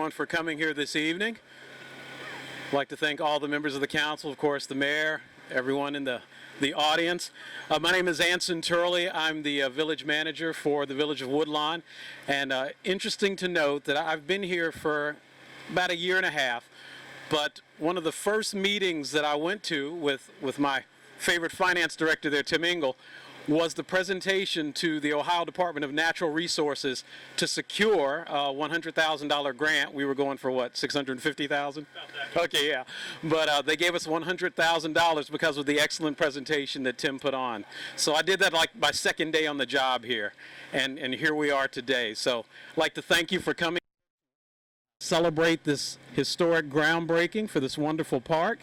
everyone for coming here this evening. I'd like to thank all the members of the council, of course, the mayor, everyone in the audience. My name is Anson Turley. I'm the village manager for the village of Woodlawn. And interesting to note that I've been here for about a year and a half, but one of the first meetings that I went to with my favorite finance director there, Tim Engel, was the presentation to the Ohio Department of Natural Resources to secure a $100,000 grant. We were going for what, $650,000? Okay, yeah. But they gave us $100,000 because of the excellent presentation that Tim put on. So I did that like my second day on the job here, and here we are today. So I'd like to thank you for coming. Celebrate this historic groundbreaking for this wonderful park.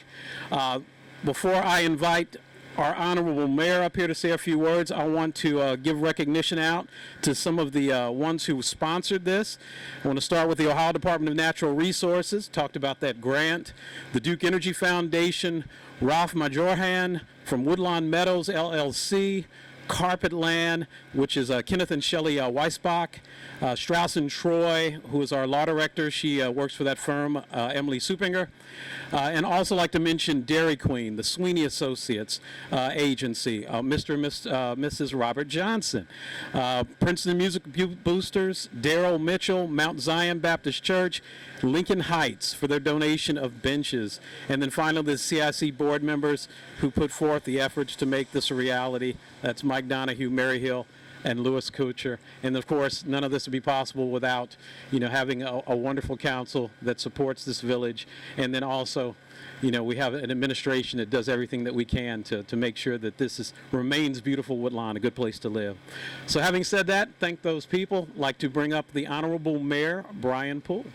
Before I invite our honorable mayor up here to say a few words, I want to give recognition out to some of the ones who sponsored this. I want to start with the Ohio Department of Natural Resources, talked about that grant, the Duke Energy Foundation, Ralph Majorhan from Woodlawn Meadows LLC, Carpet Land, which is Kenneth and Shelley Weisbach, Strauss and Troy, who is our law director. She works for that firm, Emily Supinger. And also like to mention Dairy Queen, the Sweeney Associates agency, Mr. and Mrs. Robert Johnson, Princeton Music Boosters, Darrell Mitchell, Mount Zion Baptist Church, Lincoln Heights for their donation of benches. And then finally the CIC board members who put forth the efforts to make this a reality. That's Mike Donahue, Mary Hill, and Louis Kuchar. And of course, none of this would be possible without, having a wonderful council that supports this village. And then also, we have an administration that does everything that we can to make sure that this remains beautiful Woodlawn, a good place to live. So having said that, thank those people. I'd like to bring up the Honorable Mayor, Brian Poole.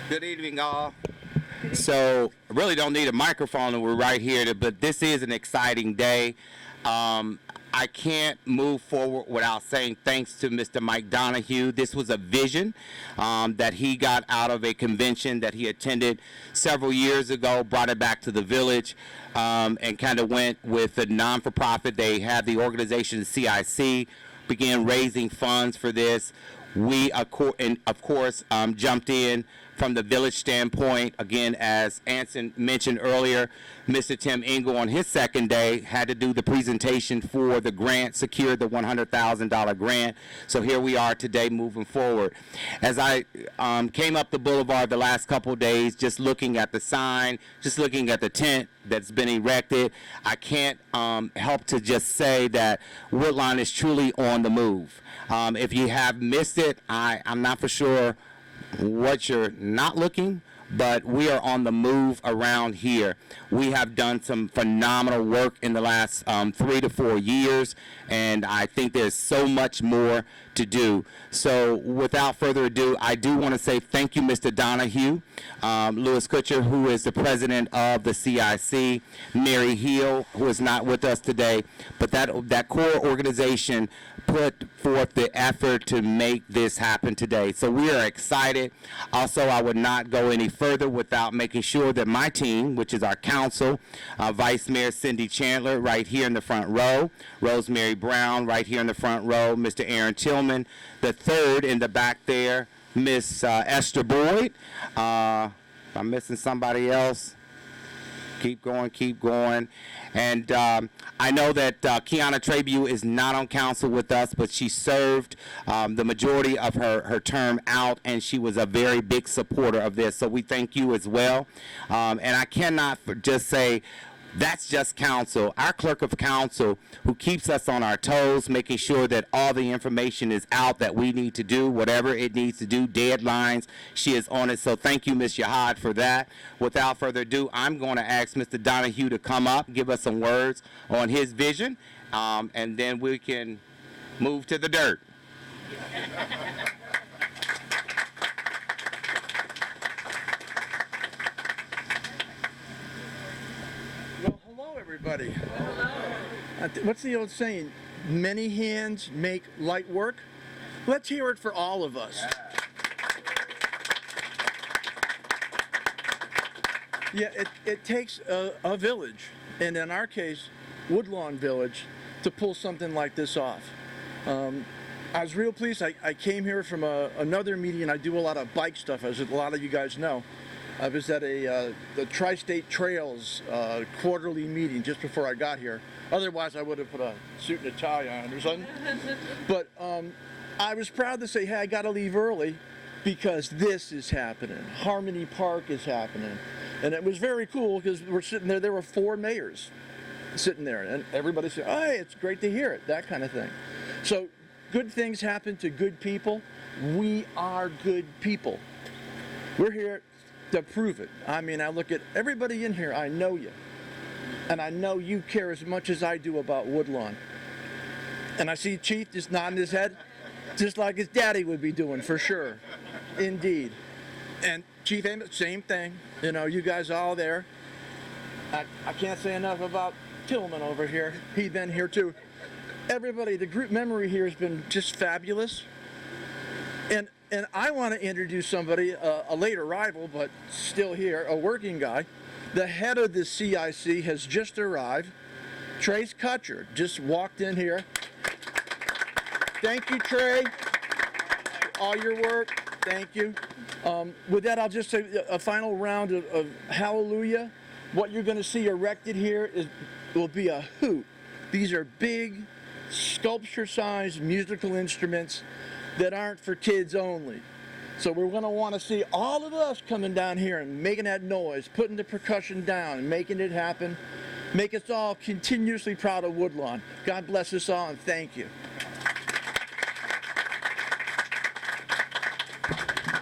Good evening, all. So I really don't need a microphone, we're right here, but this is an exciting day. I can't move forward without saying thanks to Mr. Mike Donahue. This was a vision that he got out of a convention that he attended several years ago, brought it back to the village, and kind of went with the non-for-profit. They had the organization CIC, began raising funds for this. We, of course, jumped in from the village standpoint. Again, as Anson mentioned earlier, Mr. Tim Engel on his second day had to do the presentation for the grant, secured the $100,000 grant. So here we are today moving forward. As I came up the boulevard the last couple of days, just looking at the sign, just looking at the tent that's been erected, I can't help to just say that Woodlawn is truly on the move. If you have missed it, I'm not for sure what you're not looking, but we are on the move around here. We have done some phenomenal work in the last 3 to 4 years, and I think there's so much more to do. So without further ado, I do want to say thank you, Mr. Donahue, Louis Kuchar, who is the president of the CIC, Mary Hill, who is not with us today, but that core organization put forth the effort to make this happen today. So we are excited. Also, I would not go any further without making sure that my team, which is our council, Vice Mayor Cindy Chandler right here in the front row, Rosemary Brown right here in the front row, Mr. Aaron Tillman, the third in the back there, Miss Esther Boyd. If I'm missing somebody else, keep going. And I know that Kiana Trabue is not on council with us, but she served the majority of her term out, and she was a very big supporter of this. So we thank you as well. And I cannot just say, that's just council. Our clerk of council, who keeps us on our toes, making sure that all the information is out that we need to do, whatever it needs to do, deadlines, she is on it. So thank you, Ms. Yahad, for that. Without further ado, I'm going to ask Mr. Donahue to come up, give us some words on his vision, and then we can move to the dirt. Everybody. What's the old saying? Many hands make light work. Let's hear it for all of us. Yeah, it takes a village, and in our case, Woodlawn Village, to pull something like this off. I was real pleased. I came here from another meeting. I do a lot of bike stuff, as a lot of you guys know. I was at the Tri-State Trails quarterly meeting just before I got here. Otherwise, I would have put a suit and a tie on or something. But I was proud to say, hey, I got to leave early because this is happening. Harmony Park is happening. And it was very cool because we're sitting there. There were 4 mayors sitting there. And everybody said, oh, hey, it's great to hear it, that kind of thing. So good things happen to good people. We are good people. We're here to prove it. I mean, I look at everybody in here, I know you. And I know you care as much as I do about Woodlawn. And I see Chief just nodding his head, just like his daddy would be doing, for sure. Indeed. And Chief Amos, same thing. You know, you guys all there. I can't say enough about Tillman over here. He'd been here too. Everybody, the group memory here has been just fabulous. And I want to introduce somebody, a late arrival, but still here, a working guy. The head of the CIC has just arrived. Trace Kutcher just walked in here. Thank you, Trey. All your work. Thank you. With that, I'll just say a final round of hallelujah. What you're going to see erected here will be a hoot. These are big, sculpture-sized musical instruments that aren't for kids only. So we're going to want to see all of us coming down here and making that noise, putting the percussion down, and making it happen. Make us all continuously proud of Woodlawn. God bless us all, and thank you.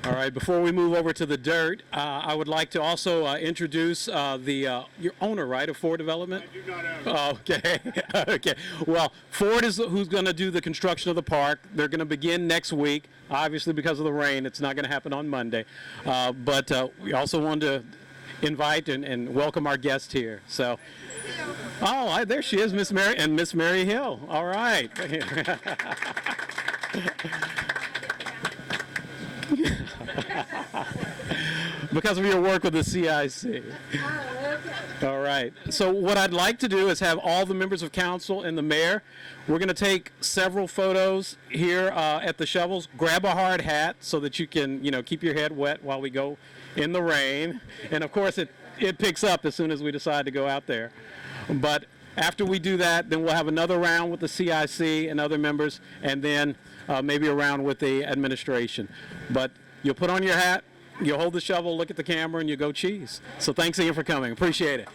All right, before we move over to the dirt, I would like to also introduce your owner, right, of Ford Development? I do not own. Oh, okay. Okay. Well, Ford is who's going to do the construction of the park. They're going to begin next week. Obviously, because of the rain, it's not going to happen on Monday. But we also want to invite and welcome our guest here. So, there she is, Miss Mary Hill. All right. Because of your work with the CIC. All right. So what I'd like to do is have all the members of council and the mayor. We're going to take several photos here at the shovels. Grab a hard hat so that you can, keep your head wet while we go in the rain. And of course, it picks up as soon as we decide to go out there. But after we do that, then we'll have another round with the CIC and other members, and then maybe a round with the administration. But you'll put on your hat, you'll hold the shovel, look at the camera, and you go cheese. So thanks again for coming. Appreciate it.